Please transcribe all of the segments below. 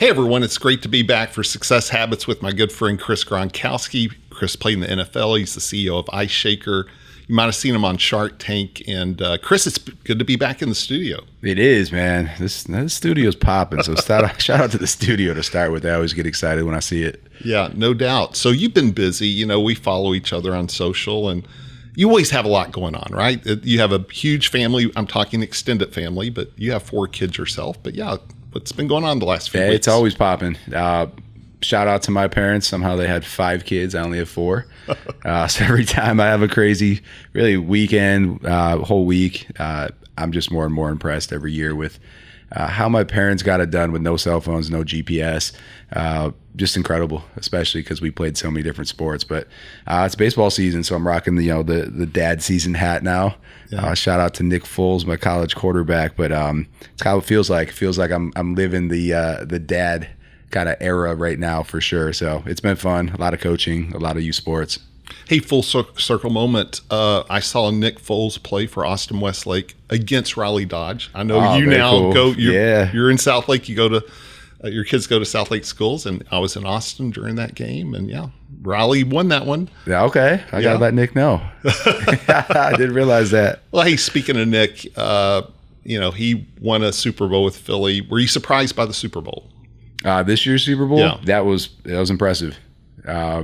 Hey everyone, it's great to be back for Success Habits with my good friend Chris Gronkowski. Chris played in the NFL. He's the CEO of Ice Shaker. You might have seen him on Shark Tank. And Chris, it's good to be back in the studio. It is, man. This studio's popping. So shout out to the studio to start with. I always get excited when I see it. Yeah, no doubt. So you've been busy. You know, we follow each other on social, and you always have a lot going on, right? You have a huge family. I'm talking extended family, but you have 4 kids yourself. But yeah, what's been going on the last few weeks? It's always popping. Shout out to my parents. Somehow they had 5 kids. I only have 4. So every time I have a crazy, really weekend, whole week, I'm just more and more impressed every year with how my parents got it done with no cell phones, no GPS. Just incredible, especially because we played so many different sports. But it's baseball season, so I'm rocking the dad season hat now. Yeah. Shout out to Nick Foles, my college quarterback. But it's how it feels like. It feels like I'm living the dad kind of era right now for sure. So it's been fun. A lot of coaching, a lot of youth sports. Hey, full circle moment. I saw Nick Foles play for Austin Westlake against Raleigh Dodge. I know you now cool. go. You're in South Lake. You go to your kids go to South Lake schools, and I was in Austin during that game, and yeah, Raleigh won that one. Yeah, okay. I gotta let Nick know. I didn't realize that. Well, hey, speaking of Nick, he won a Super Bowl with Philly. Were you surprised by the Super Bowl? This year's Super Bowl? Yeah. That was impressive. A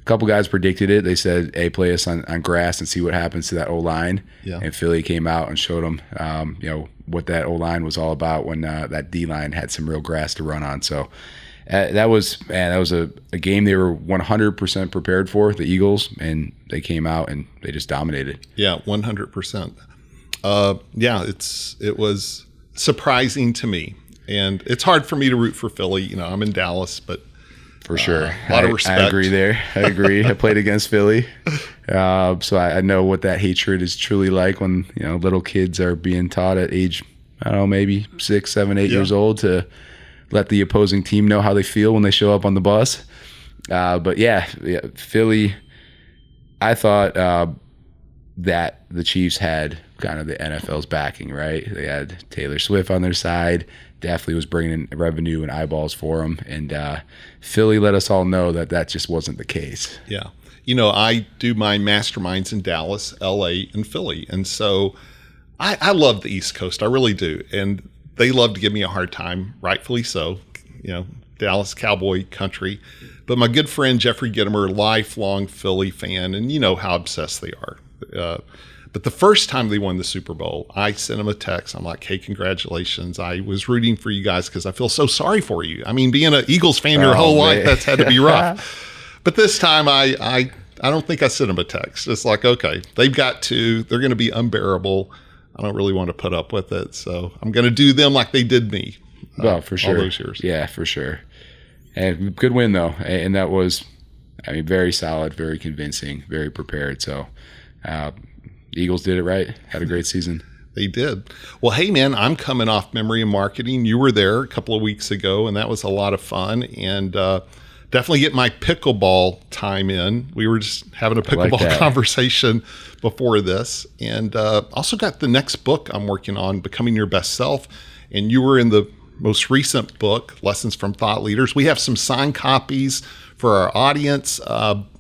couple guys predicted it. They said, hey, play us on grass and see what happens to that O-line. Yeah. And Philly came out and showed them, what that O-line was all about when that D-line had some real grass to run on. So that was a game they were 100% prepared for, the Eagles, and they came out and they just dominated. Yeah, 100%. It was surprising to me. And it's hard for me to root for Philly. You know, I'm in Dallas, but for sure, a lot of respect. I agree there. I agree. I played against Philly, so I know what that hatred is truly like when little kids are being taught at age, I don't know, maybe 6, 7, 8 years old to let the opposing team know how they feel when they show up on the bus. But Philly. I thought that the Chiefs had kind of the NFL's backing, right? They had Taylor Swift on their side. Definitely was bringing in revenue and eyeballs for them. And Philly let us all know that just wasn't the case. Yeah. I do my masterminds in Dallas, LA, and Philly. And so I love the East Coast. I really do. And they love to give me a hard time, rightfully so. Dallas Cowboy country. But my good friend Jeffrey Gittimer, lifelong Philly fan, and you know how obsessed they are. But the first time they won the Super Bowl, I sent him a text. I'm like, hey, congratulations. I was rooting for you guys because I feel so sorry for you. I mean, being an Eagles fan your whole life, that's had to be rough. But this time I don't think I sent him a text. It's like, okay, they're going to be unbearable. I don't really want to put up with it. So I'm going to do them like they did me. Well, for sure. All those years. Yeah, for sure. And good win, though. And that was, very solid, very convincing, very prepared. So, Eagles did it right. Had a great season. They did. Well, hey, man, I'm coming off Memory and Marketing. You were there a couple of weeks ago, and that was a lot of fun. And definitely get my pickleball time in. We were just having a pickleball conversation before this. And also got the next book I'm working on, Becoming Your Best Self. And you were in the most recent book, Lessons from Thought Leaders. We have some signed copies for our audience.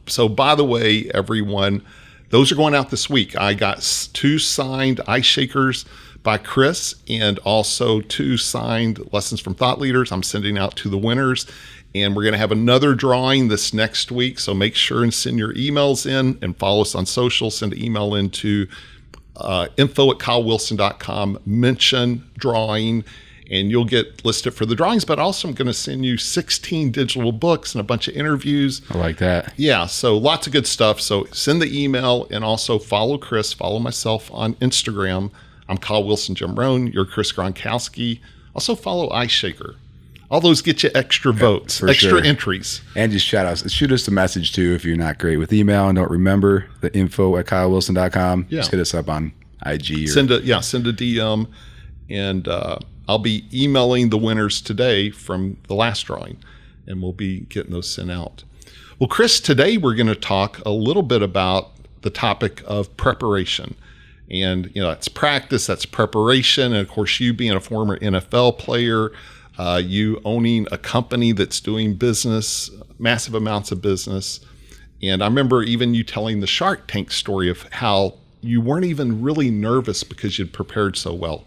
So by the way, everyone, those are going out this week. I got 2 signed Ice Shakers by Chris and also 2 signed Lessons from Thought Leaders. I'm sending out to the winners. And we're going to have another drawing this next week. So make sure and send your emails in and follow us on social. Send an email into info@kylewilson.com. Mention drawing. And you'll get listed for the drawings, but also I'm going to send you 16 digital books and a bunch of interviews. I like that. Yeah, so lots of good stuff. So send the email and also follow Chris, follow myself on Instagram. I'm Kyle Wilson, Jim Rohn. You're Chris Gronkowski. Also follow Ice Shaker. All those get you extra votes, extra entries. And just shoot us a message too if you're not great with email and don't remember the info@kylewilson.com. Yeah. Just hit us up on IG. Send a DM and I'll be emailing the winners today from the last drawing, and we'll be getting those sent out. Well, Chris, today we're going to talk a little bit about the topic of preparation. And, that's practice, that's preparation. And of course, you being a former NFL player, you owning a company that's doing business, massive amounts of business. And I remember even you telling the Shark Tank story of how you weren't even really nervous because you'd prepared so well.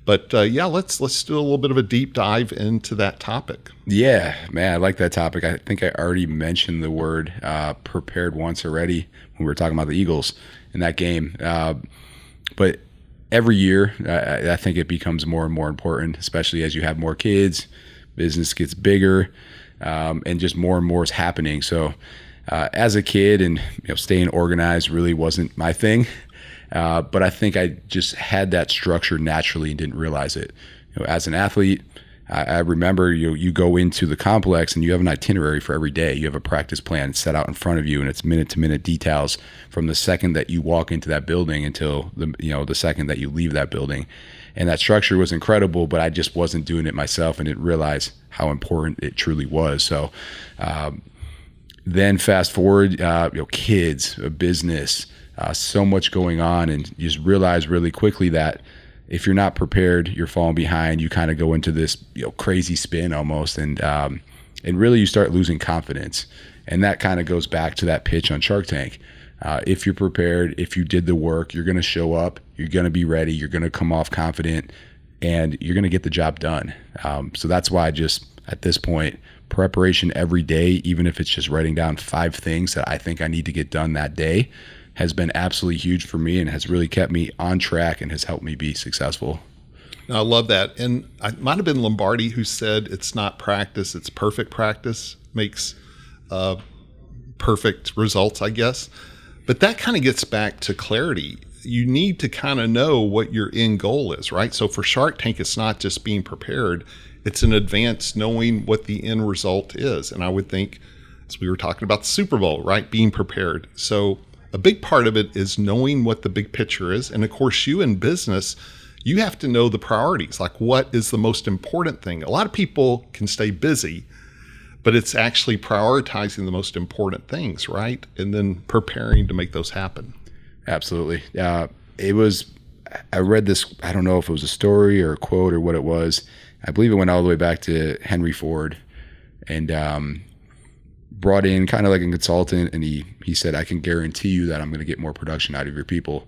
But let's do a little bit of a deep dive into that topic. Yeah, man, I like that topic. I think I already mentioned the word prepared once already when we were talking about the Eagles in that game. But every year, I think it becomes more and more important, especially as you have more kids, business gets bigger, and just more and more is happening. So as a kid, and staying organized really wasn't my thing. But I think I just had that structure naturally and didn't realize it. As an athlete, I remember you go into the complex and you have an itinerary for every day. You have a practice plan set out in front of you, and it's minute-to-minute details from the second that you walk into that building until the second that you leave that building. And that structure was incredible, but I just wasn't doing it myself and didn't realize how important it truly was. So then fast forward, kids, a business, so much going on, and you just realize really quickly that if you're not prepared, you're falling behind. You kind of go into this crazy spin almost, and really you start losing confidence. And that kind of goes back to that pitch on Shark Tank. If you're prepared, if you did the work, you're going to show up, you're going to be ready, you're going to come off confident, and you're going to get the job done. So that's why at this point, preparation every day, even if it's just writing down 5 things that I think I need to get done that day, has been absolutely huge for me and has really kept me on track and has helped me be successful. I love that. And it might have been Lombardi who said it's not practice, it's perfect practice makes perfect results, I guess. But that kind of gets back to clarity. You need to kind of know what your end goal is, right? So for Shark Tank, it's not just being prepared. It's in advance knowing what the end result is. And I would think, as we were talking about the Super Bowl, right? Being prepared. So a big part of it is knowing what the big picture is. And of course, you in business, you have to know the priorities, like what is the most important thing. A lot of people can stay busy, but it's actually prioritizing the most important things, right? And then preparing to make those happen. Absolutely. I read this, I don't know if it was a story or a quote or what it was. I believe it went all the way back to Henry Ford, and brought in kind of like a consultant, and he said, I can guarantee you that I'm going to get more production out of your people.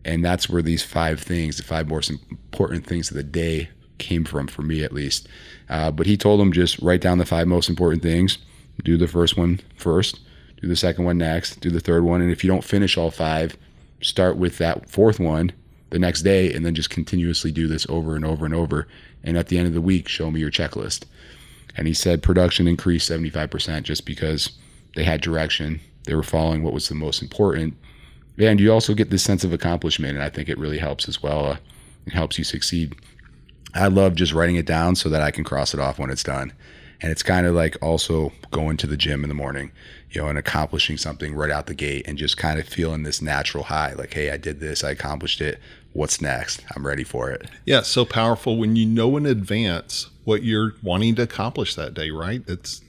And that's where these 5 things, the 5 most important things of the day came from, for me at least. But he told them, just write down the 5 most important things, do the first one first, do the second one next, do the third one. And if you don't finish all 5, start with that 4th one the next day, and then just continuously do this over and over and over. And at the end of the week, show me your checklist. And he said production increased 75% just because they had direction. They were following what was the most important. And you also get this sense of accomplishment, and I think it really helps as well. It helps you succeed. I love just writing it down so that I can cross it off when it's done. And it's kind of like also going to the gym in the morning, and accomplishing something right out the gate, and just kind of feeling this natural high, like, hey, I did this, I accomplished it. What's next? I'm ready for it. Yeah, it's so powerful when you know in advance what you're wanting to accomplish that day, right? It's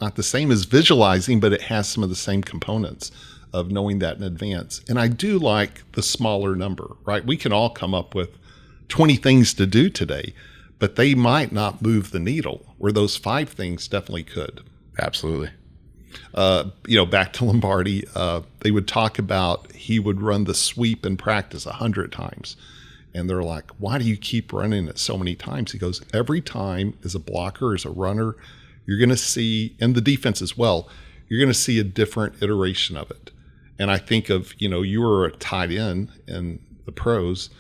not the same as visualizing, but it has some of the same components of knowing that in advance. And I do like the smaller number, right? We can all come up with 20 things to do today, but they might not move the needle, where those 5 things definitely could. Absolutely. Back to Lombardi, they would talk about he would run the sweep in practice 100 times. And they're like, why do you keep running it so many times? He goes, every time as a blocker, as a runner, you're going to see, and the defense as well, you're going to see a different iteration of it. And I think of, you were a tight end in the pros.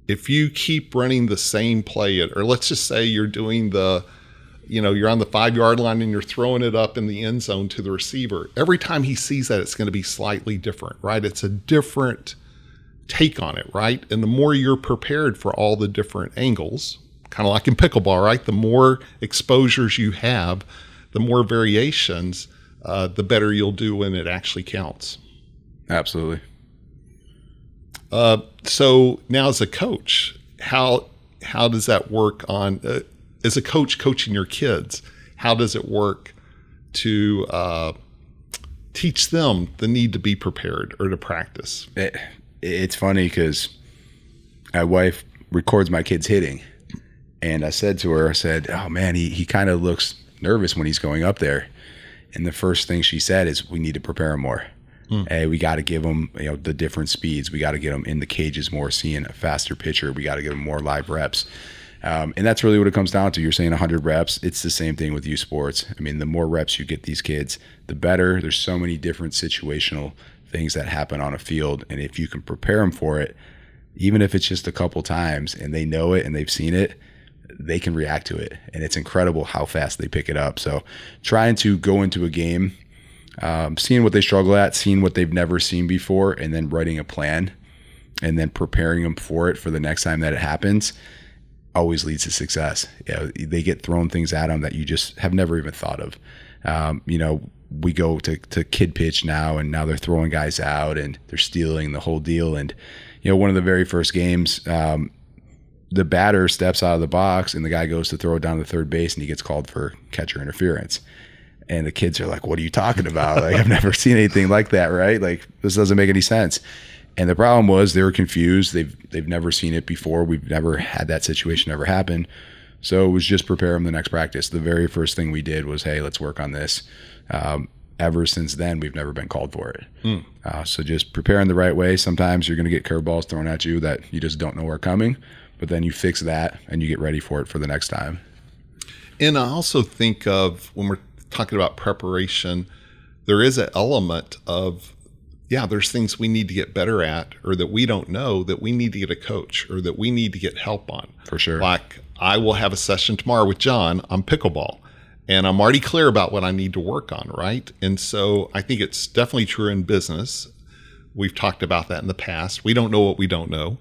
If you keep running the same play, or let's just say you're doing you're on the 5-yard line and you're throwing it up in the end zone to the receiver. Every time he sees that, it's going to be slightly different, right? It's a different take on it, right? And the more you're prepared for all the different angles, kind of like in pickleball, right? The more exposures you have, the more variations, the better you'll do when it actually counts. Absolutely. So now as a coach, how does that work on, as a coach coaching your kids, how does it work to teach them the need to be prepared or to practice? It's funny because my wife records my kids hitting, And I said to her, I said, oh man, he kind of looks nervous when he's going up there. And the first thing she said is, we need to prepare him more. Hey, we got to give him, the different speeds. We got to get him in the cages more, seeing a faster pitcher. We got to give him more live reps. And that's really what it comes down to. You're saying 100 reps. It's the same thing with youth sports. I mean, the more reps you get these kids, the better. There's so many different situational things that happen on a field. And if you can prepare them for it, even if it's just a couple times and they know it and they've seen it, they can react to it. And it's incredible how fast they pick it up. So trying to go into a game, seeing what they struggle at, seeing what they've never seen before, and then writing a plan and then preparing them for it for the next time that it happens always leads to success. They get thrown things at them that you just have never even thought of. We go to kid pitch now, and now they're throwing guys out and they're stealing the whole deal. And, one of the very first games, the batter steps out of the box and the guy goes to throw it down to third base and he gets called for catcher interference. And the kids are like, what are you talking about? Like, I've never seen anything like that, right? Like, this doesn't make any sense. And the problem was they were confused. They've never seen it before. We've never had that situation ever happen. So it was just prepare them the next practice. The very first thing we did was, hey, let's work on this. Ever since then, we've never been called for it. So just preparing the right way. Sometimes you're going to get curveballs thrown at you that you just don't know are coming, but then you fix that and you get ready for it for the next time. And I also think of, when we're talking about preparation, there is an element of, there's things we need to get better at, or that we don't know, that we need to get a coach, or that we need to get help on. For sure. Like, I will have a session tomorrow with John on pickleball, and I'm already clear about what I need to work on, right? And so I think it's definitely true in business. We've talked about that in the past. We don't know what we don't know.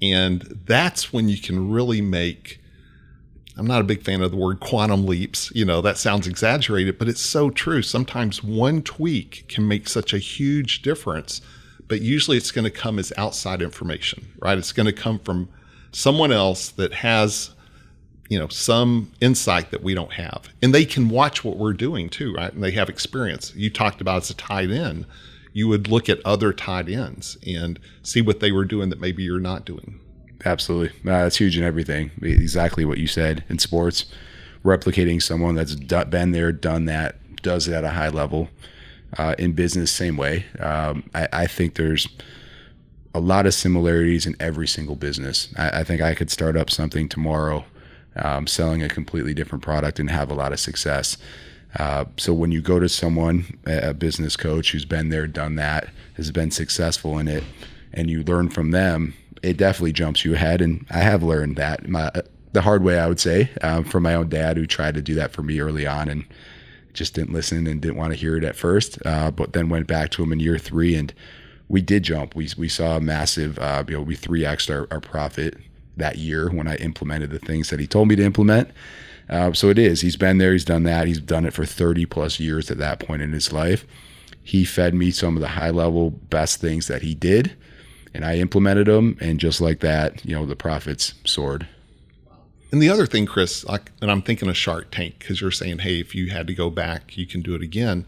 And that's when you can really make, I'm not a big fan of the word quantum leaps. That sounds exaggerated, but it's so true. Sometimes one tweak can make such a huge difference, but usually it's going to come as outside information, right? It's going to come from someone else that has, some insight that we don't have. And they can watch what we're doing too, right? And they have experience. You talked about as a tight end, you would look at other tight ends and see what they were doing that maybe you're not doing. Absolutely. That's huge in everything. Exactly what you said in sports, replicating someone that's been there, done that, does it at a high level. In business, same way. I think there's a lot of similarities in every single business. I think I could start up something tomorrow, selling a completely different product and have a lot of success. So when you go to someone, a business coach who's been there, done that, has been successful in it, and you learn from them, it definitely jumps you ahead. And I have learned that the hard way, I would say, from my own dad, who tried to do that for me early on and just didn't listen and didn't want to hear it at first, but then went back to him in year 3 and we did jump. We saw a massive, we 3x'd our profit that year when I implemented the things that he told me to implement. So it is. He's been there. He's done that. He's done it for 30 plus years at that point in his life. He fed me some of the high level best things that he did, and I implemented them. And just like that, the profits soared. And the other thing, Chris, and I'm thinking of Shark Tank, because you're saying, hey, if you had to go back, you can do it again.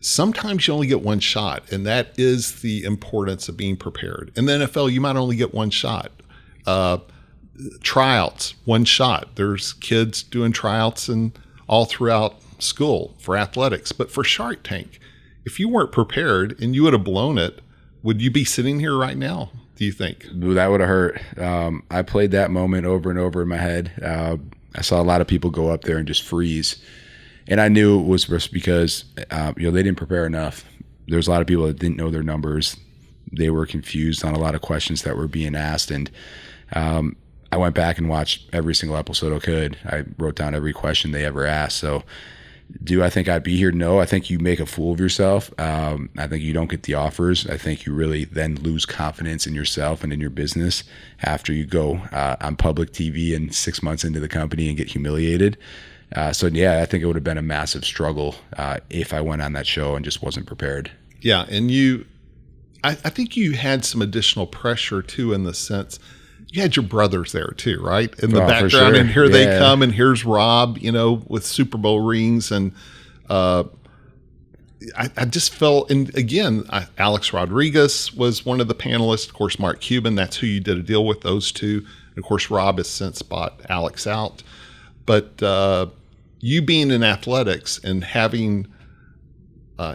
Sometimes you only get one shot, and that is the importance of being prepared. In the NFL, you might only get one shot. Tryouts, one shot. There's kids doing tryouts and all throughout school for athletics. But for Shark Tank, if you weren't prepared and you would have blown it, would you be sitting here right now, do you think? That would have hurt. I played that moment over and over in my head. I saw a lot of people go up there and just freeze. And I knew it was just because they didn't prepare enough. There's a lot of people that didn't know their numbers. They were confused on a lot of questions that were being asked. And I went back and watched every single episode I could. I wrote down every question they ever asked. So do I think I'd be here? No. I think you make a fool of yourself. I think you don't get the offers. I think you really then lose confidence in yourself and in your business after you go on public TV and 6 months into the company and get humiliated. So yeah, I think it would have been a massive struggle if I went on that show and just wasn't prepared. Yeah. And I think you had some additional pressure too, in the sense you had your brothers there too, right? In the background, sure. And here they come, and here's Rob, with Super Bowl rings. And I just felt, and again, Alex Rodriguez was one of the panelists, of course, Mark Cuban, that's who you did a deal with, those two. of course, Rob has since bought Alex out. But you being in athletics and having,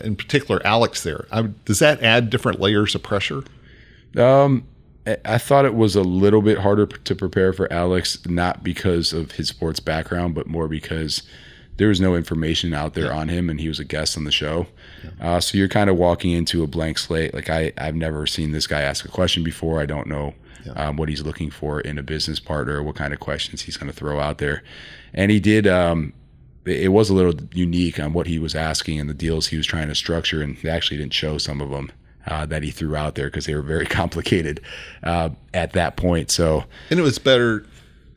in particular, Alex there, does that add different layers of pressure? I thought it was a little bit harder to prepare for Alex, not because of his sports background, but more because there was no information out there on him, and he was a guest on the show. So you're kind of walking into a blank slate. Like I've never seen this guy ask a question before. I don't know what he's looking for in a business partner, what kind of questions he's going to throw out there. And he did. It was a little unique on what he was asking and the deals he was trying to structure, and they actually didn't show some of them that he threw out there because they were very complicated at that point. So, and it was better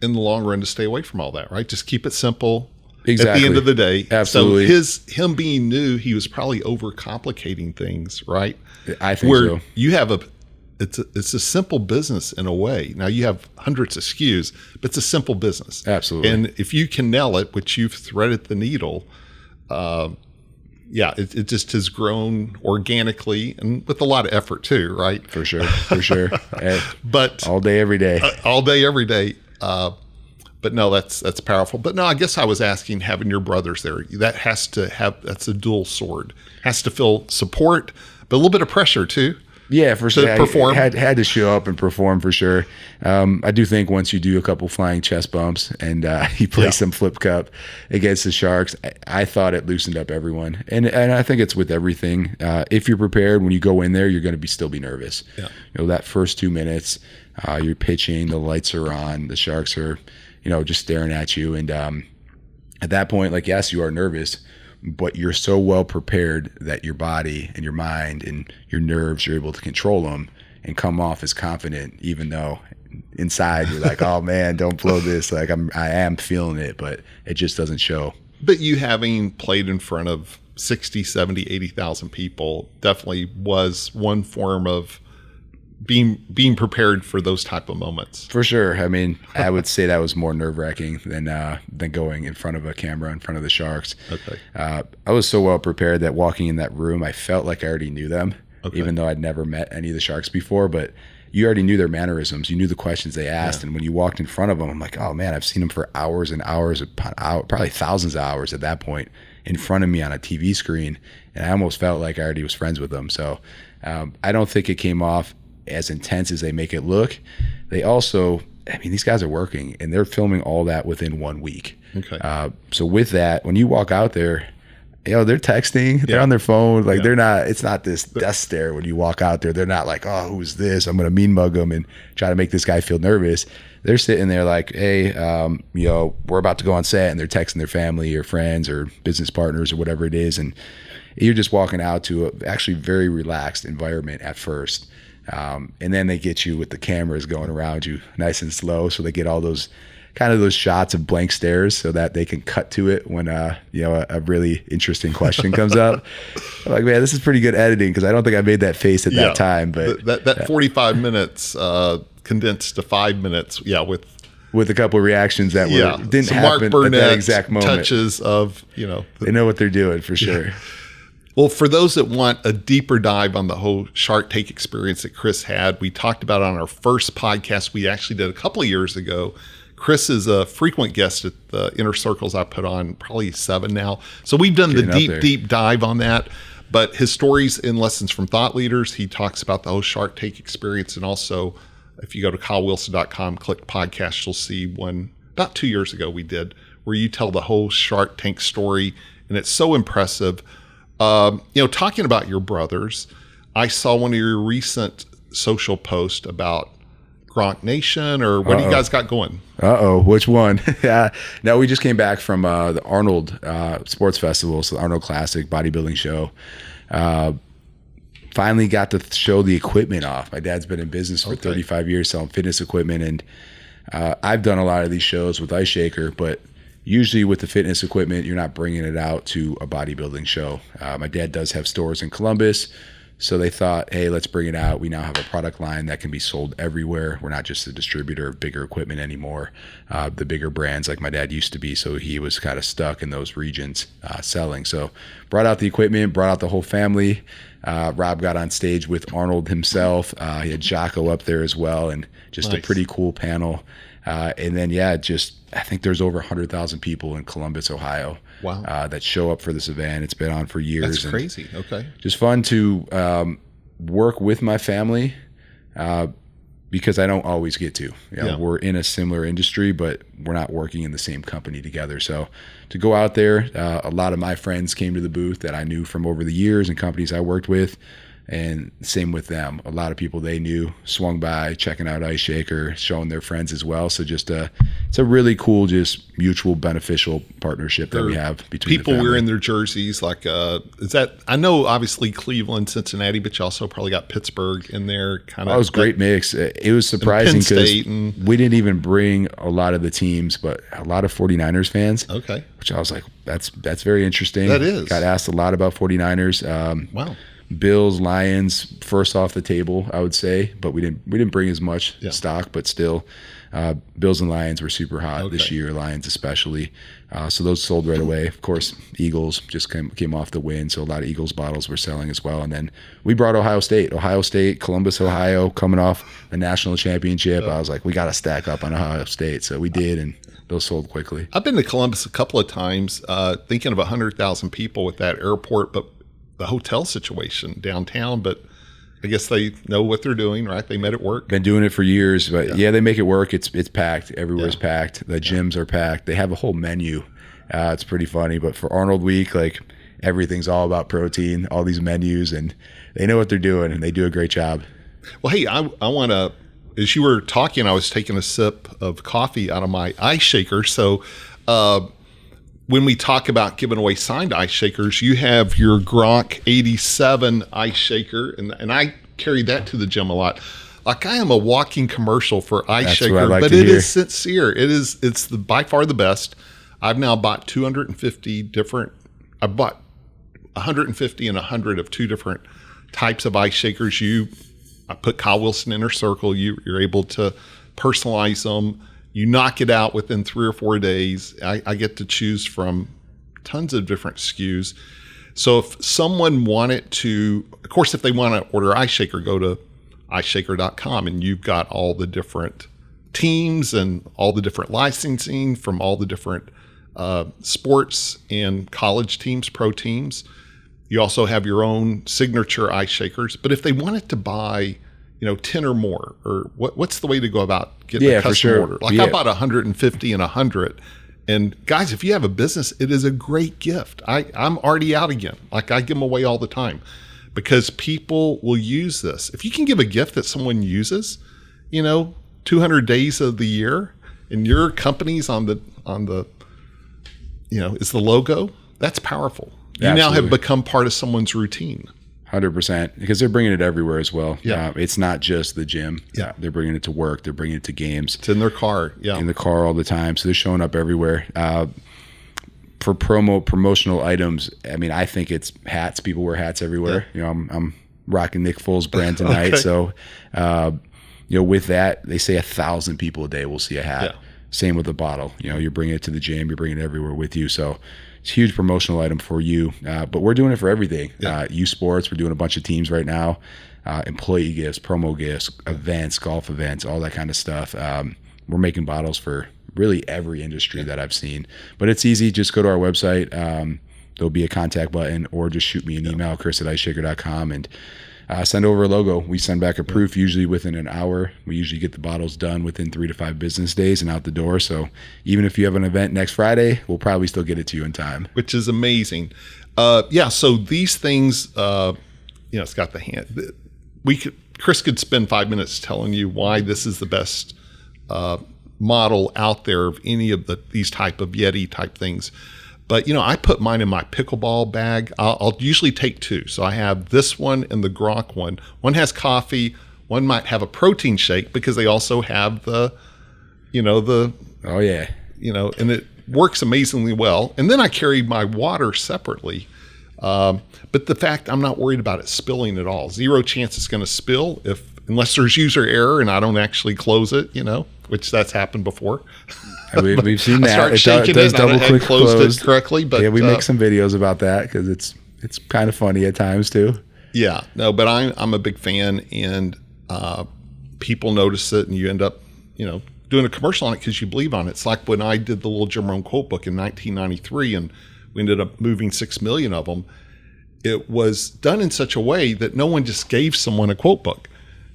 in the long run to stay away from all that, right? Just keep it simple. Exactly. At the end of the day. Absolutely. So him being new, he was probably overcomplicating things, right? I think Where so. you have it's a simple business in a way. Now you have hundreds of SKUs, but it's a simple business. Absolutely. And if you can nail it, which you've threaded the needle, it just has grown organically and with a lot of effort too, right? For sure. But all day, every day. All day, every day. But no, that's powerful. But no, I guess I was asking, having your brothers there, that's a dual sword. Has to feel support, but a little bit of pressure too. Yeah, for sure. Perform. Had to show up and perform for sure. I do think once you do a couple flying chest bumps and you play some flip cup against the Sharks, I thought it loosened up everyone. And I think it's with everything. If you're prepared, when you go in there, you're going to still be nervous. Yeah. That first 2 minutes, you're pitching, the lights are on, the Sharks are, just staring at you. And at that point, yes, you are nervous, but you're so well prepared that your body and your mind and your nerves, you're able to control them and come off as confident, even though inside you're like, oh man, don't blow this. I am feeling it, but it just doesn't show. But you having played in front of 60, 70, 80,000 people definitely was one form of being prepared for those type of moments. For sure. I mean, I would say that was more nerve-wracking than going in front of a camera in front of the Sharks. Okay. I was so well prepared that walking in that room, I felt like I already knew them, even though I'd never met any of the Sharks before. But you already knew their mannerisms. You knew the questions they asked. And when you walked in front of them, I'm like, oh man, I've seen them for hours and hours upon hours, probably thousands of hours at that point in front of me on a TV screen. And I almost felt like I already was friends with them. So I don't think it came off as intense as they make it look. They also, these guys are working and they're filming all that within 1 week. Okay. So with that, when you walk out there, they're texting, they're on their phone. They're not, it's not this death stare when you walk out there. They're not like, oh, who's this? I'm going to mean mug them and try to make this guy feel nervous. They're sitting there like, hey, we're about to go on set, and they're texting their family or friends or business partners or whatever it is. And you're just walking out to a actually very relaxed environment at first. And then they get you with the cameras going around you nice and slow. So they get all those shots of blank stares so that they can cut to it when, a really interesting question comes up. I'm like, man, this is pretty good editing, because I don't think I made that face at that time. But that 45 minutes condensed to 5 minutes. Yeah. With a couple of reactions that didn't happen Mark Burnett at that exact moment. Touches of, they know what they're doing for sure. Yeah. Well, for those that want a deeper dive on the whole Shark Tank experience that Chris had, we talked about on our first podcast we actually did a couple of years ago. Chris is a frequent guest at the inner circles I put on, probably 7 now. So we've done the deep dive on that. But his stories and lessons from thought leaders, he talks about the whole Shark Tank experience. And also, if you go to kylewilson.com, click podcast, you'll see one about 2 years ago we did, where you tell the whole Shark Tank story. And it's so impressive. Talking about your brothers, I saw one of your recent social posts about Gronk Nation, or what do you guys got going? Which one? No, we just came back from the Arnold Sports Festival, so the Arnold Classic bodybuilding show. Finally got to show the equipment off. My dad's been in business for 35 years selling fitness equipment, and I've done a lot of these shows with Ice Shaker, but usually with the fitness equipment, you're not bringing it out to a bodybuilding show. My dad does have stores in Columbus, so they thought, hey, let's bring it out. We now have a product line that can be sold everywhere. We're not just a distributor of bigger equipment anymore, the bigger brands like my dad used to be, so he was kind of stuck in those regions selling. So brought out the equipment, brought out the whole family. Rob got on stage with Arnold himself. He had Jocko up there as well, and just a pretty cool panel. And then, I think there's over 100,000 people in Columbus, Ohio. Wow. That show up for this event. It's been on for years. That's crazy. Okay. Just fun to work with my family because I don't always get to. We're in a similar industry, but we're not working in the same company together. So to go out there, a lot of my friends came to the booth that I knew from over the years and companies I worked with. And same with them. A lot of people they knew swung by, checking out Ice Shaker, showing their friends as well. So just it's a really cool, just mutual beneficial partnership that we have between people the family. wearing their jerseys. Like, is that? I know obviously Cleveland, Cincinnati, but you also probably got Pittsburgh in there. Kind of. It was a great mix. It was surprising because we didn't even bring a lot of the teams, but a lot of 49ers fans. Okay. Which I was like, that's very interesting. That is. Got asked a lot about 49ers. Wow. Bills, Lions, first off the table, I would say, but we didn't bring as much stock, but still, Bills and Lions were super hot this year, Lions especially. So those sold right away. Of course, Eagles just came off the win, so a lot of Eagles bottles were selling as well. And then we brought Ohio State, Columbus, Ohio, coming off the national championship. I was like, we got to stack up on Ohio State, so we did, and those sold quickly. I've been to Columbus a couple of times, thinking of 100,000 people with that airport, but the hotel situation downtown, but I guess they know what they're doing, right? They made it work. Been doing it for years, but they make it work. It's packed. Everywhere's packed. The gyms are packed. They have a whole menu. It's pretty funny, but for Arnold Week, like everything's all about protein, all these menus, and they know what they're doing and they do a great job. Well, hey, I want to, as you were talking, I was taking a sip of coffee out of my ice shaker. So, when we talk about giving away signed ice shakers, you have your Gronk 87 ice shaker, and I carry that to the gym a lot. Like I am a walking commercial for ice shaker, but it is sincere. It's by far the best. I've now bought 250 different. I bought 150 and 100 of two different types of ice shakers. I put Kyle Wilson in her circle. You're able to personalize them. You knock it out within 3 or 4 days. I get to choose from tons of different SKUs. So if someone wanted to, of course, if they want to order Ice Shaker, go to iceshaker.com and you've got all the different teams and all the different licensing from all the different sports and college teams, pro teams. You also have your own signature ice shakers. But if they wanted to buy 10 or more, or what's the way to go about getting a custom order? Like I bought 150 and 100. And guys, if you have a business, it is a great gift. I'm already out again. Like I give them away all the time because people will use this. If you can give a gift that someone uses, 200 days of the year and your company's on the is the logo, that's powerful. You now have become part of someone's routine. 100%, because they're bringing it everywhere as well. Yeah. It's not just the gym. Yeah. They're bringing it to work. They're bringing it to games. It's in their car. Yeah. In the car all the time. So they're showing up everywhere. For promotional items, I mean, I think it's hats. People wear hats everywhere. Yeah. I'm rocking Nick Foles brand tonight. Okay. So, with that, they say 1,000 people a day will see a hat. Yeah. Same with the bottle. You're bringing it to the gym. You're bringing it everywhere with you. So it's a huge promotional item for you, but we're doing it for everything. Yeah. Youth sports, we're doing a bunch of teams right now, employee gifts, promo gifts, events, golf events, all that kind of stuff. We're making bottles for really every industry that I've seen, but it's easy. Just go to our website. There'll be a contact button, or just shoot me an email, chris@iceshaker.com, and send over a logo. We send back a proof usually within an hour. We usually get the bottles done within 3 to 5 business days and out the door. So even if you have an event next Friday, we'll probably still get it to you in time. Which is amazing. So these things, it's got the hand. Chris could spend 5 minutes telling you why this is the best model out there of any of these type of Yeti type things. But, I put mine in my pickleball bag. I'll usually take 2. So I have this one and the Gronk one. One has coffee. One might have a protein shake because they also have the. Oh, yeah. And it works amazingly well. And then I carry my water separately. But the fact I'm not worried about it spilling at all. 0 chance it's going to spill unless there's user error and I don't actually close it, which that's happened before. We've seen that. I start shaking it, double click closed it correctly. But we make some videos about that because it's kind of funny at times too. Yeah, no, but I'm a big fan, and people notice it, and you end up doing a commercial on it because you believe on it. It's like when I did the little Jim Rohn quote book in 1993 and we ended up moving 6 million of them. It was done in such a way that no one just gave someone a quote book.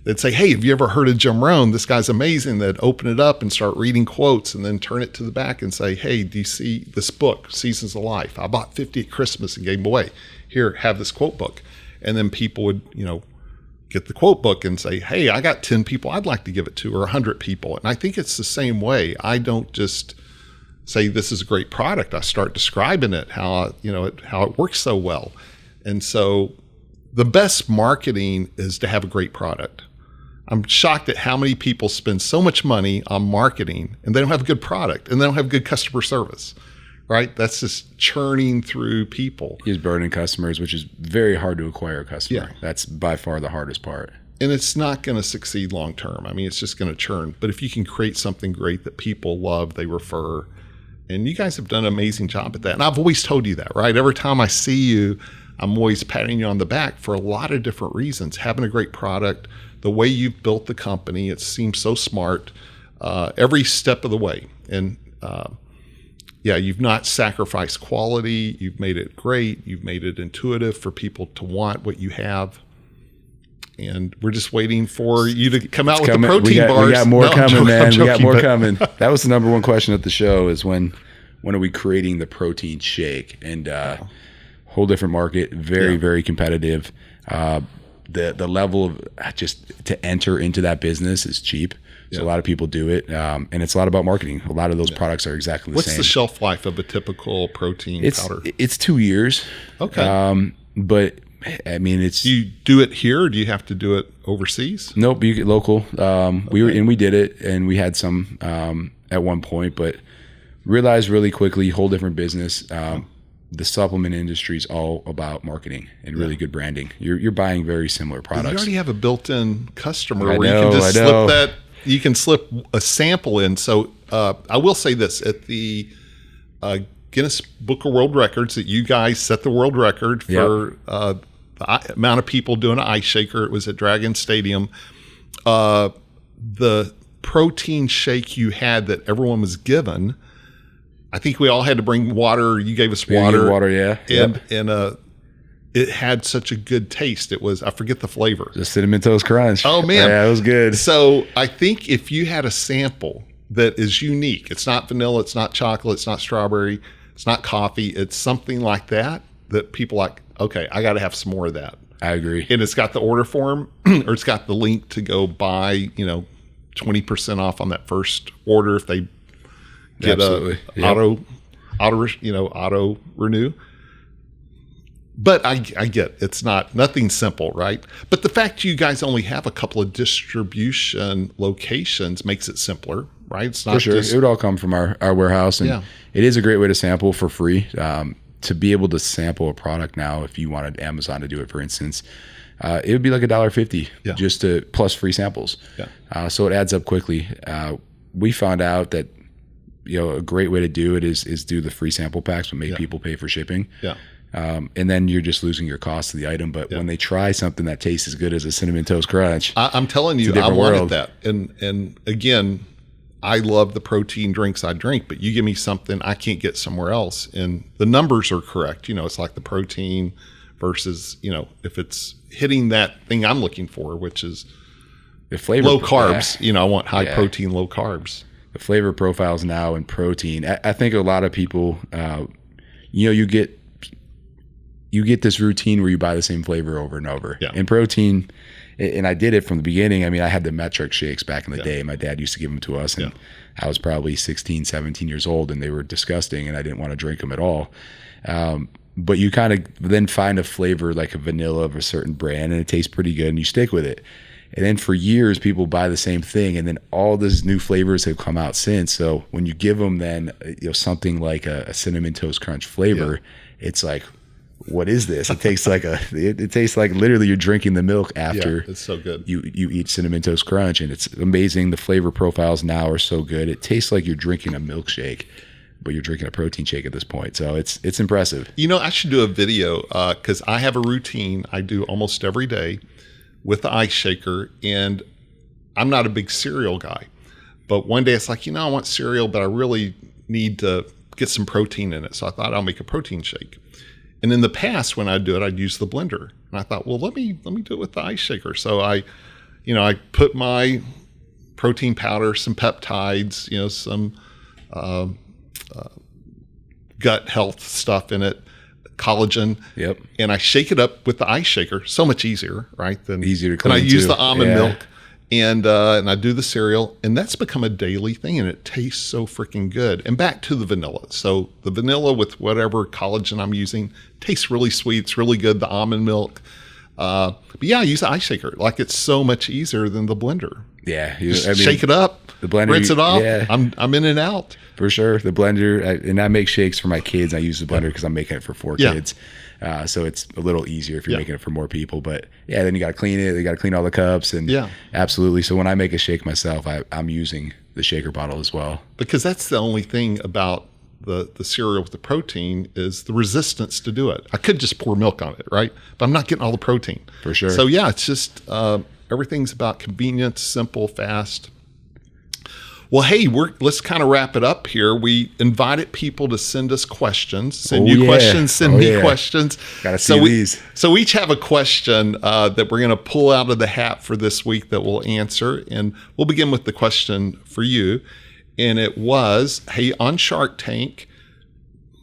They'd say, hey, have you ever heard of Jim Rohn? This guy's amazing. They'd open it up and start reading quotes and then turn it to the back and say, hey, do you see this book, Seasons of Life? I bought 50 at Christmas and gave them away. Here, have this quote book. And then people would, get the quote book and say, hey, I got 10 people I'd like to give it to, or 100 people. And I think it's the same way. I don't just say this is a great product. I start describing it, how it works so well. And so the best marketing is to have a great product. I'm shocked at how many people spend so much money on marketing and they don't have a good product and they don't have good customer service, right? That's just churning through people. He's burning customers, which is very hard to acquire a customer. Yeah. That's by far the hardest part. And it's not going to succeed long term. I mean, it's just going to churn. But if you can create something great that people love, they refer, and you guys have done an amazing job at that. And I've always told you that, right? Every time I see you, I'm always patting you on the back for a lot of different reasons. Having a great product, the way you've built the company, it seems so smart every step of the way. And you've not sacrificed quality. You've made it great. You've made it intuitive for people to want what you have. And we're just waiting for you to come out with the protein bars. We got more coming, man. We got more coming. That was the number one question at the show is when are we creating the protein shake? And whole different market, very competitive. The level of just to enter into that business is cheap. So a lot of people do it. And it's a lot about marketing. A lot of those products are exactly the same. What's the shelf life of a typical protein powder? It's 2 years. Okay. But I mean, do you do it here or do you have to do it overseas? Nope, you get local. We did it and we had some at one point, but realized really quickly, whole different business. The supplement industry is all about marketing and really good branding. You're buying very similar products. You already have a built-in customer you can just slip that. You can slip a sample in. So I will say this: at the Guinness Book of World Records, that you guys set the world record for the amount of people doing an ice shaker. It was at Dragon Stadium. The protein shake you had that everyone was given. I think we all had to bring water. You gave us water. And it had such a good taste. It was, I forget the flavor. The Cinnamon Toast Crunch. Oh, man. Yeah, it was good. So I think if you had a sample that is unique, it's not vanilla, it's not chocolate, it's not strawberry, it's not coffee, it's something like that people like, okay, I got to have some more of that. I agree. And it's got the order form or it's got the link to go buy, 20% off on that first order if they get auto renew. But I get it's nothing simple, right? But the fact you guys only have a couple of distribution locations makes it simpler, right? It's not for sure. It would all come from our warehouse, and it is a great way to sample for free. To be able to sample a product now, if you wanted Amazon to do it, for instance, it would be like $1.50 just to plus free samples. Yeah. So it adds up quickly. We found out that a great way to do it is do the free sample packs, but make people pay for shipping. Yeah. And then you're just losing your cost of the item. But when they try something that tastes as good as a Cinnamon Toast Crunch, I'm telling you, I wanted that. And again, I love the protein drinks I drink, but you give me something I can't get somewhere else. And the numbers are correct. It's like the protein versus, if it's hitting that thing I'm looking for, which is the flavor low carbs. I want high protein, low carbs. The flavor profiles now in protein. I think a lot of people, you get this routine where you buy the same flavor over and over. Yeah. In protein, and I did it from the beginning. I mean, I had the metric shakes back in the day. My dad used to give them to us, and I was probably 16, 17 years old, and they were disgusting, and I didn't want to drink them at all. But you kind of then find a flavor like a vanilla of a certain brand, and it tastes pretty good, and you stick with it. And then for years, people buy the same thing, and then all these new flavors have come out since. So when you give them then something like a Cinnamon Toast Crunch flavor, it's like, what is this? It tastes like it tastes like literally you're drinking the milk after it's so good. You eat Cinnamon Toast Crunch, and it's amazing. The flavor profiles now are so good. It tastes like you're drinking a milkshake, but you're drinking a protein shake at this point. So it's impressive. I should do a video because I have a routine I do almost every day with the ice shaker, and I'm not a big cereal guy, But one day it's like, I want cereal, but I really need to get some protein in it. So I thought I'll make a protein shake. And in the past, when I'd do it, I'd use the blender. And I thought, well, let me do it with the ice shaker. So I put my protein powder, some peptides, some gut health stuff in it, collagen. Yep. And I shake it up with the ice shaker. So much easier, right? Easier to clean. And I use too. the almond milk. And I do the cereal, and that's become a daily thing, and it tastes so freaking good. And back to the vanilla. So the vanilla with whatever collagen I'm using tastes really sweet. It's really good. The almond milk. But yeah, I use the ice shaker. Like, it's so much easier than the blender. Yeah, shake it up, the blender, rinse it off. Yeah. I'm in and out. For sure, the blender, and I make shakes for my kids. I use the blender because I'm making it for 4 kids. So it's a little easier if you're making it for more people. But yeah, then you got to clean it. You got to clean all the cups. And absolutely. So when I make a shake myself, I'm using the shaker bottle as well. Because that's the only thing about the cereal with the protein is the resistance to do it. I could just pour milk on it, right? But I'm not getting all the protein. For sure. So yeah, it's just everything's about convenience, simple, fast. Well, hey, let's kind of wrap it up here. We invited people to send us questions. Send questions, send me questions. Got to see these. So we each have a question that we're going to pull out of the hat for this week that we'll answer. And we'll begin with the question for you. And it was, hey, on Shark Tank,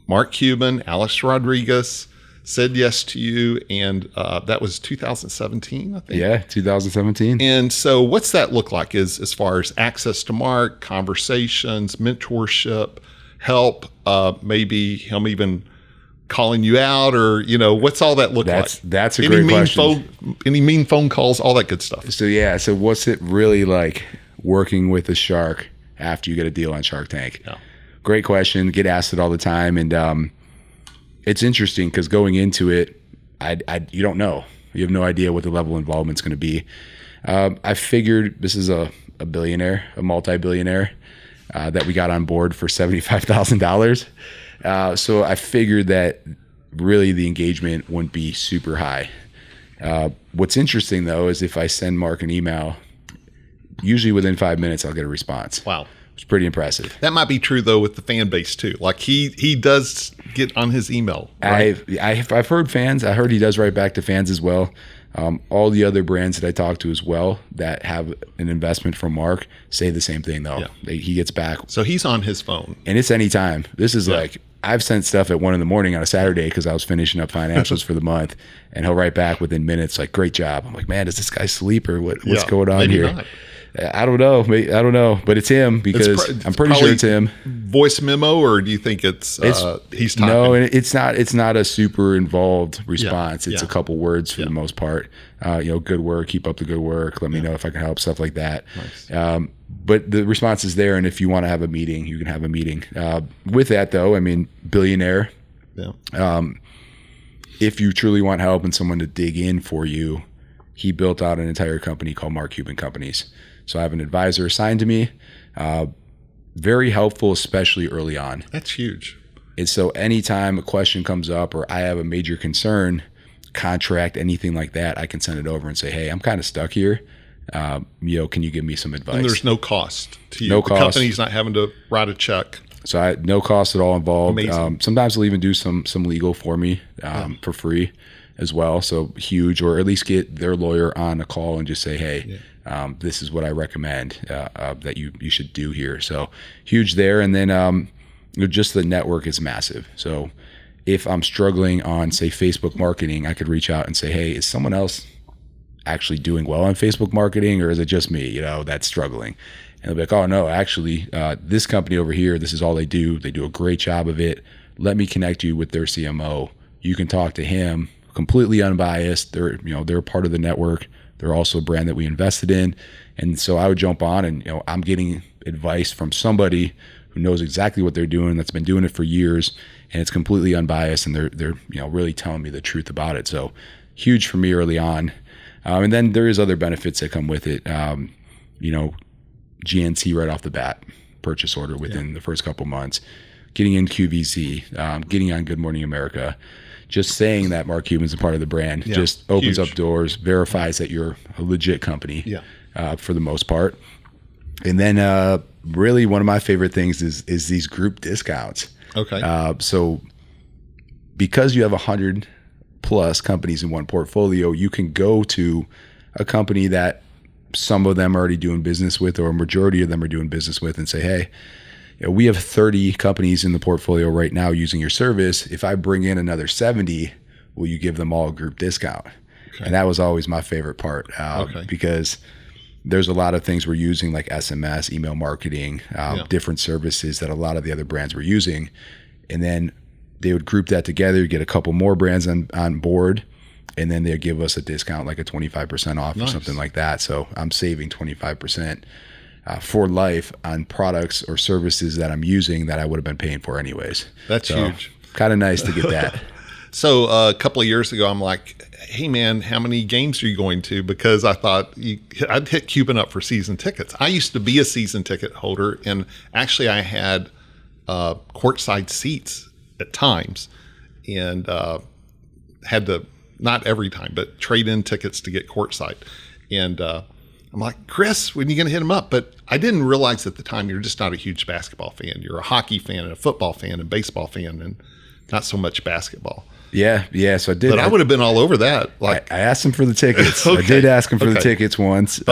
Mark Cuban, Alex Rodriguez said yes to you, and that was 2017, I think. Yeah, 2017. And so what's that look like as far as access to Mark, conversations, mentorship, help, maybe him even calling you out, or, what's all that look like? That's a great question. Any mean phone calls, all that good stuff. So what's it really like working with a shark after you get a deal on Shark Tank? Yeah. Great question. Get asked it all the time. And it's interesting because going into it, you don't know. You have no idea what the level of involvement's going to be. I figured this is a billionaire, a multi-billionaire that we got on board for $75,000. So I figured that really the engagement wouldn't be super high. What's interesting, though, is if I send Mark an email, usually within 5 minutes, I'll get a response. Wow. It's pretty impressive. That might be true, though, with the fan base, too. Like, he does get on his email, right? I've heard fans. I heard he does write back to fans as well. All the other brands that I talk to as well that have an investment from Mark say the same thing, though. Yeah. He gets back. So he's on his phone. And it's anytime. This is like, I've sent stuff at 1 a.m. on a Saturday because I was finishing up financials for the month, and he'll write back within minutes like, great job. I'm like, man, does this guy sleep or what's going on here? Not. I don't know, but it's him because I'm pretty sure it's him. Voice memo, or do you think it's he's typing? No, it's not. It's not a super involved response. It's a couple words for the most part. Good work, keep up the good work. Let me know if I can help, stuff like that. Nice. But the response is there, and if you want to have a meeting, you can have a meeting. With that, though, I mean, billionaire. Yeah. If you truly want help and someone to dig in for you, he built out an entire company called Mark Cuban Companies. So I have an advisor assigned to me, very helpful, especially early on. That's huge. And so anytime a question comes up or I have a major concern, contract, anything like that, I can send it over and say, hey, I'm kind of stuck here. Can you give me some advice? And there's no cost to you. No the cost. Company's not having to write a check. So no cost at all involved. Amazing. Sometimes they'll even do some legal for me for free as well. So huge, or at least get their lawyer on a call and just say, hey, this is what I recommend that you should do here. So huge there. And then just the network is massive. So if I'm struggling on, say, Facebook marketing, I could reach out and say, hey, is someone else actually doing well on Facebook marketing, or is it just me, that's struggling? And they'll be like, oh, no, actually, this company over here, this is all they do. They do a great job of it. Let me connect you with their CMO. You can talk to him, completely unbiased. They're part of the network. They're also a brand that we invested in. And so I would jump on and, I'm getting advice from somebody who knows exactly what they're doing, that's been doing it for years, and it's completely unbiased, and they're really telling me the truth about it. So huge for me early on. And then there is other benefits that come with it. GNC right off the bat, purchase order within the first couple months, getting in QVC, getting on Good Morning America. Just saying that Mark Cuban's a part of the brand just opens up doors, verifies that you're a legit company for the most part. And then really one of my favorite things is these group discounts. Okay. So because you have 100 plus companies in one portfolio, you can go to a company that some of them are already doing business with, or a majority of them are doing business with, and say, hey, we have 30 companies in the portfolio right now using your service. If I bring in another 70, will you give them all a group discount? Okay. And that was always my favorite part because there's a lot of things we're using like SMS, email marketing, different services that a lot of the other brands were using. And then they would group that together, get a couple more brands on board, and then they'd give us a discount, like a 25% off or something like that. So I'm saving 25% for life on products or services that I'm using that I would have been paying for anyways. That's huge. Kind of nice to get that. So a couple of years ago, I'm like, hey, man, how many games are you going to? Because I thought I'd hit Cuban up for season tickets. I used to be a season ticket holder, and actually I had courtside seats at times, and had to, not every time, but trade in tickets to get courtside. And I'm like, Chris, when are you going to hit him up? But I didn't realize at the time you're just not a huge basketball fan. You're a hockey fan and a football fan and baseball fan, and not so much basketball. Yeah. So I did. But I would have been all over that. Like I asked him for the tickets. I did ask him for the tickets once.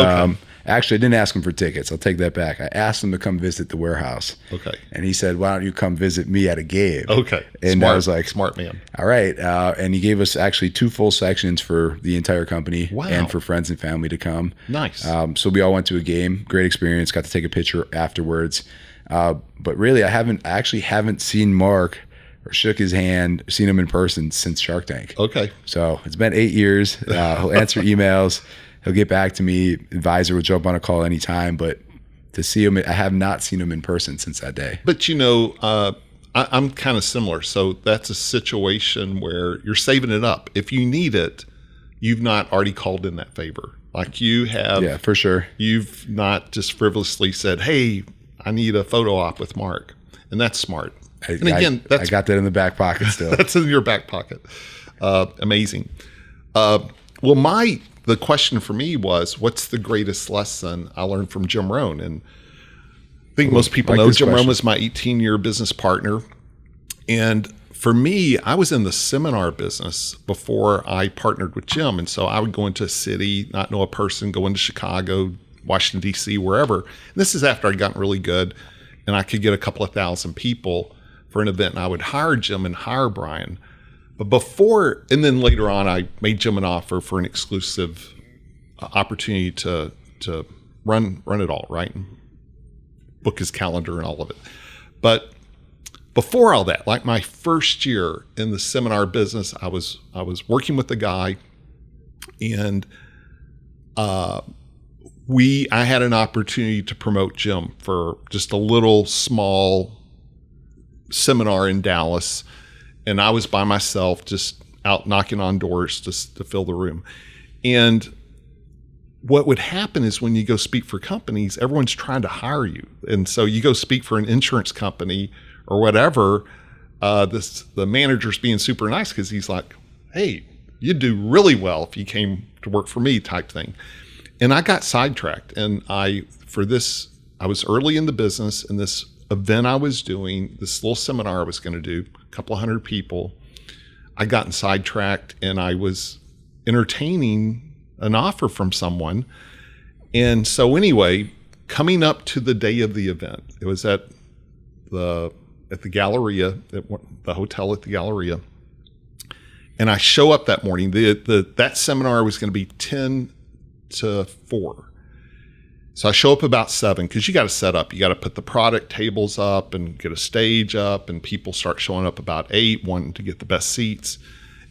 Actually, I didn't ask him for tickets. I'll take that back. I asked him to come visit the warehouse. Okay. And he said, why don't you come visit me at a game? Okay. And I was like, smart man. All right. And he gave us actually 2 full sections for the entire company and for friends and family to come. Nice. So we all went to a game. Great experience. Got to take a picture afterwards. But really, I actually haven't seen Mark or shook his hand, seen him in person since Shark Tank. Okay. So it's been 8 years. He'll answer emails. He'll get back to me. Advisor will jump on a call anytime, but to see him, I have not seen him in person since that day. But I'm kind of similar. So that's a situation where you're saving it up. If you need it, you've not already called in that favor. Like you have. Yeah, for sure. You've not just frivolously said, hey, I need a photo op with Mark. And that's smart. I got that in the back pocket still. That's in your back pocket. Amazing. The question for me was, what's the greatest lesson I learned from Jim Rohn? And I think most people know Jim Rohn was my 18-year business partner. And for me, I was in the seminar business before I partnered with Jim. And so I would go into a city, not know a person, go into Chicago, Washington, D.C., wherever. And this is after I'd gotten really good and I could get a couple of thousand people for an event. And I would hire Jim and hire Brian. But before, and then later on, I made Jim an offer for an exclusive opportunity to run it all, right? And book his calendar and all of it. But before all that, like my first year in the seminar business, I was working with a guy, and I had an opportunity to promote Jim for just a little small seminar in Dallas. And I was by myself, just out knocking on doors just to fill the room. And what would happen is when you go speak for companies, everyone's trying to hire you. And so you go speak for an insurance company or whatever, the manager's being super nice because he's like, hey, you'd do really well if you came to work for me type thing. And I got sidetracked. And I was early in the business, and this event I was doing, this little seminar I was going to do, a couple of hundred people, I gotten sidetracked, and I was entertaining an offer from someone. And so anyway, coming up to the day of the event, it was at the Galleria, the hotel at the Galleria. And I show up that morning. That seminar was going to be 10 to 4. So I show up about 7 because you got to set up. You got to put the product tables up and get a stage up, and people start showing up about 8, wanting to get the best seats.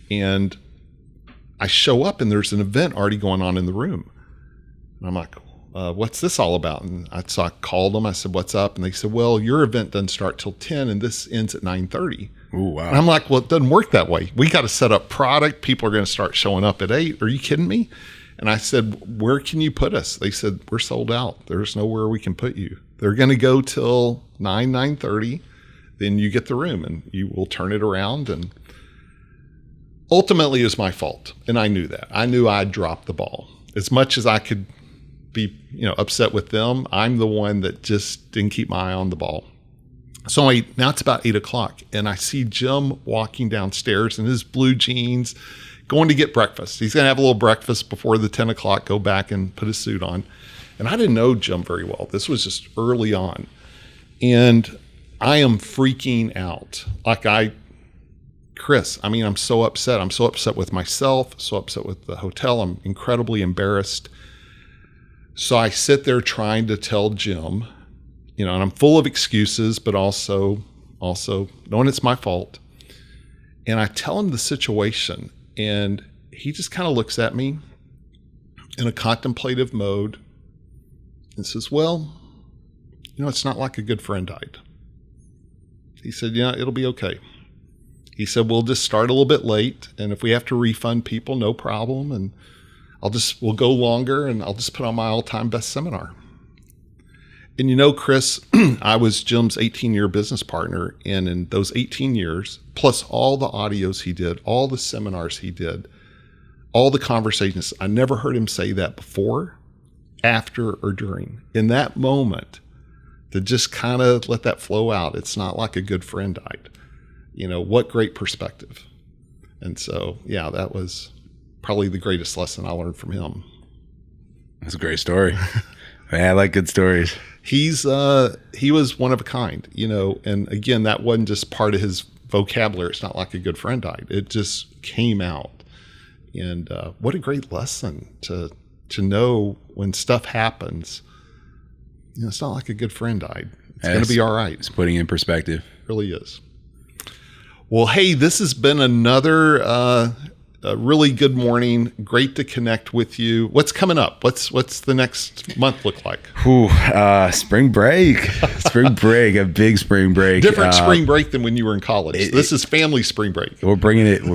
And I show up, and there's an event already going on in the room. And I'm like, what's this all about? And so I called them. I said, what's up? And they said, well, your event doesn't start till 10, and this ends at 9:30. Ooh, wow. And I'm like, well, it doesn't work that way. We got to set up product. People are going to start showing up at 8. Are you kidding me? And I said, where can you put us? They said, we're sold out. There's nowhere we can put you. They're going to go till 9:30. Then you get the room, and you will turn it around. And ultimately, it was my fault. And I knew that. I knew I'd dropped the ball. As much as I could be, upset with them. I'm the one that just didn't keep my eye on the ball. So now it's about 8:00 and I see Jim walking downstairs in his blue jeans, going to get breakfast. He's going to have a little breakfast before the 10:00, go back and put his suit on. And I didn't know Jim very well. This was just early on. And I am freaking out. Chris, I'm so upset. I'm so upset with myself, so upset with the hotel. I'm incredibly embarrassed. So I sit there trying to tell Jim, and I'm full of excuses, but also knowing it's my fault. And I tell him the situation, and he just kind of looks at me in a contemplative mode and says, well, it's not like a good friend died. He said, yeah, it'll be okay. He said, we'll just start a little bit late, and if we have to refund people, no problem. And we'll go longer, and I'll just put on my all-time best seminar. And Chris, I was Jim's 18-year business partner, and in those 18 years, plus all the audios he did, all the seminars he did, all the conversations, I never heard him say that before, after, or during. In that moment, to just kind of let that flow out, it's not like a good friend died. What great perspective. And so, yeah, that was probably the greatest lesson I learned from him. That's a great story. Man, I like good stories. He was one of a kind, and again, that wasn't just part of his vocabulary. It's not like a good friend died. It just came out. And what a great lesson to know when stuff happens, it's not like a good friend died. It's going to be all right. It's putting in perspective. It really is. Well, hey, this has been another a really good morning. Great to connect with you. What's coming up? What's the next month look like? Spring break. Spring break, a big spring break. Different spring break than when you were in college. This is family spring break. We're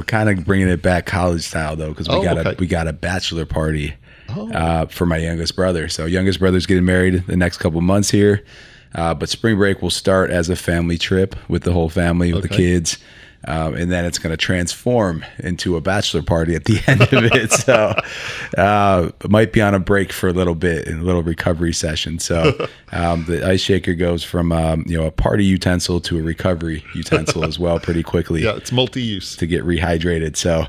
kind of bringing it back college style though, because we got a bachelor party for my youngest brother. So youngest brother's getting married the next couple months here. But spring break will start as a family trip with the whole family, with the kids. And then it's going to transform into a bachelor party at the end of it. So it might be on a break for a little bit, in a little recovery session. So the ice shaker goes from a party utensil to a recovery utensil as well pretty quickly. Yeah, it's multi-use. To get rehydrated. So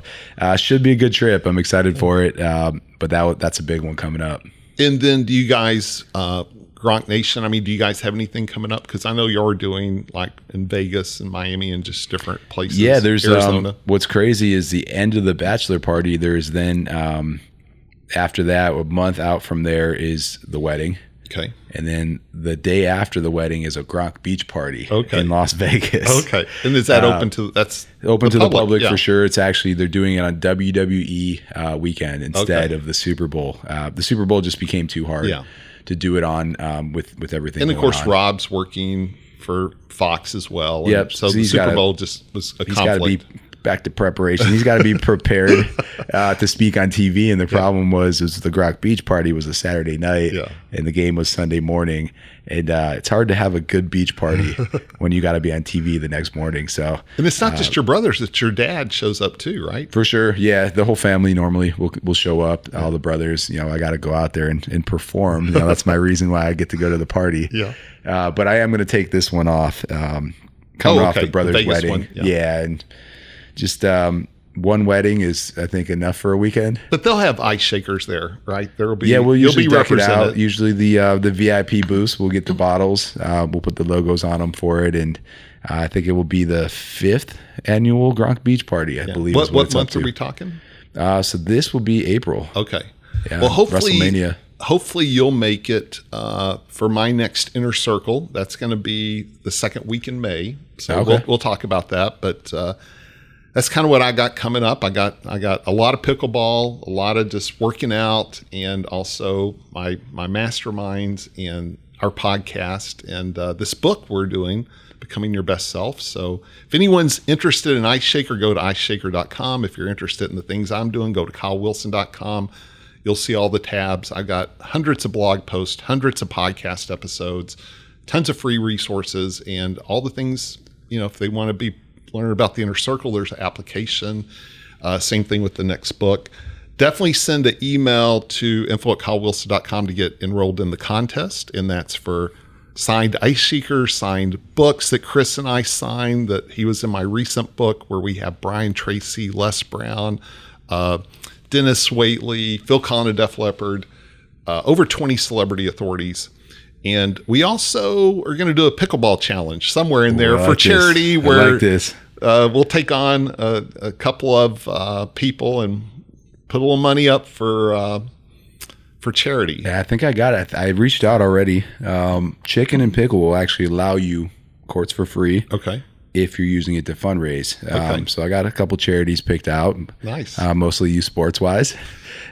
should be a good trip. I'm excited for it. But that's a big one coming up. And then do you guys... Gronk Nation, do you guys have anything coming up? Because I know you're doing like in Vegas and Miami and just different places. Yeah, there's Arizona. What's crazy is the end of the bachelor party. There's then after that, a month out from there is the wedding. Okay. And then the day after the wedding is a Gronk beach party in Las Vegas. Okay. And is that open to the public for sure? It's actually, they're doing it on WWE weekend instead of the Super Bowl. The Super Bowl just became too hard. Yeah. To do it on with everything. And of course, Rob's working for Fox as well. Yep. So the Super Bowl just was a conflict. He's got to be back to preparation. He's got to be prepared to speak on TV. And the problem was the Gronk Beach party was a Saturday night, and the game was Sunday morning. And it's hard to have a good beach party when you got to be on TV the next morning. So, and it's not just your brothers; it's your dad shows up too, right? For sure, yeah. The whole family normally will show up. All the brothers, I got to go out there and perform. That's my reason why I get to go to the party. Yeah. But I am going to take this one off. Coming off the brother's wedding, one. Yeah, and just one wedding is, I think, enough for a weekend. But they'll have ice shakers there, right? There will be. Yeah, we'll usually deck it out. Usually the VIP booths, we'll get the bottles. We'll put the logos on them for it, and I think it will be the 5th annual Gronk Beach Party. I believe. What month are we talking? So this will be April. Okay. Yeah, well, hopefully, WrestleMania. Hopefully you'll make it for my next Inner Circle. That's going to be the second week in May. So we'll talk about that, but. That's kind of what I got coming up. I got a lot of pickleball, a lot of just working out, and also my masterminds and our podcast and this book we're doing, Becoming Your Best Self. So if anyone's interested in Ice Shaker, go to iceshaker.com. If you're interested in the things I'm doing, go to kylewilson.com. You'll see all the tabs. I've got hundreds of blog posts, hundreds of podcast episodes, tons of free resources, and all the things, if they want to learn about the Inner Circle, there's an application. Same thing with the next book. definitely send an email to info@kylewilson.com to get enrolled in the contest. And that's for signed Ice Seeker, signed books that Chris and I signed, that he was in my recent book where we have Brian Tracy, Les Brown, Dennis Waitley, Phil Collin of Def Leppard, over 20 celebrity authorities. And we also are going to do a pickleball challenge somewhere in there for charity where we'll take on a couple of people and put a little money up for charity. Yeah, I think I got it. I reached out already. Chicken and Pickle will actually allow you courts for free. Okay. If you're using it to fundraise. Okay. So I got a couple charities picked out. Nice. Mostly youth sports wise.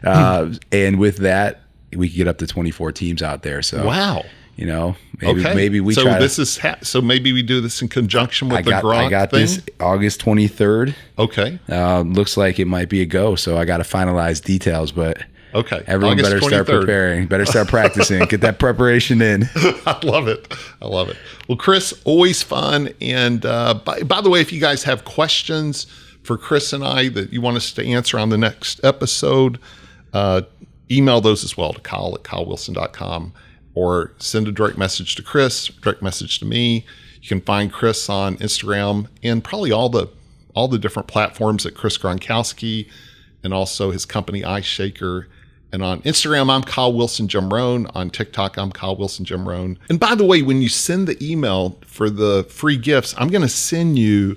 And with that, we could get up to 24 teams out there. So wow. You know, maybe we so try this is so maybe we do this in conjunction with the Gronk I got thing? this August 23rd. Okay. Looks like it might be a go. So I got to finalize details, but okay. Everyone August better 23rd. Start preparing. Better start practicing. Get that preparation in. I love it. I love it. Well, Chris, always fun. And by the way, if you guys have questions for Chris and I that you want us to answer on the next episode, email those as well to kyle@kylewilson.com, or send a direct message to Chris, direct message to me. You can find Chris on Instagram and probably all the different platforms at Chris Gronkowski, and also his company Ice Shaker. And on Instagram, I'm Kyle Wilson Jim Rohn. On TikTok, I'm Kyle Wilson Jim Rohn. And by the way, when you send the email for the free gifts, I'm going to send you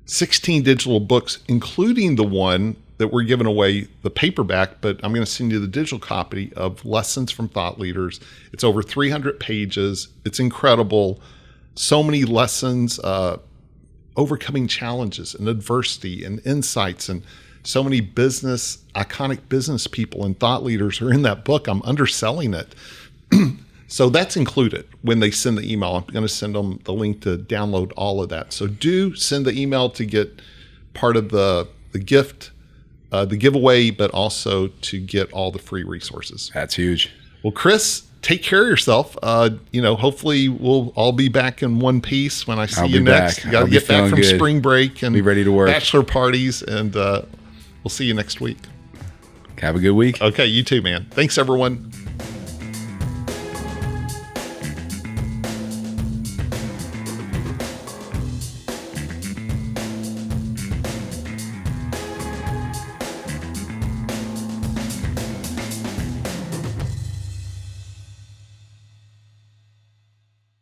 16 digital books, including the one that we're giving away, the paperback, but I'm going to send you the digital copy of Lessons from Thought Leaders. It's over 300 pages. It's incredible. So many lessons, overcoming challenges and adversity and insights, and so many iconic business people and thought leaders are in that book. I'm underselling it. So that's included when they send the email. I'm going to send them the link to download all of that. So do send the email to get part of the gift, the giveaway, but also to get all the free resources. That's huge. Well, Chris, take care of yourself. Hopefully we'll all be back in one piece when I see you next. You got to get back from spring break and be ready to work. Bachelor parties, and we'll see you next week. Have a good week. Okay, you too, man. Thanks, everyone.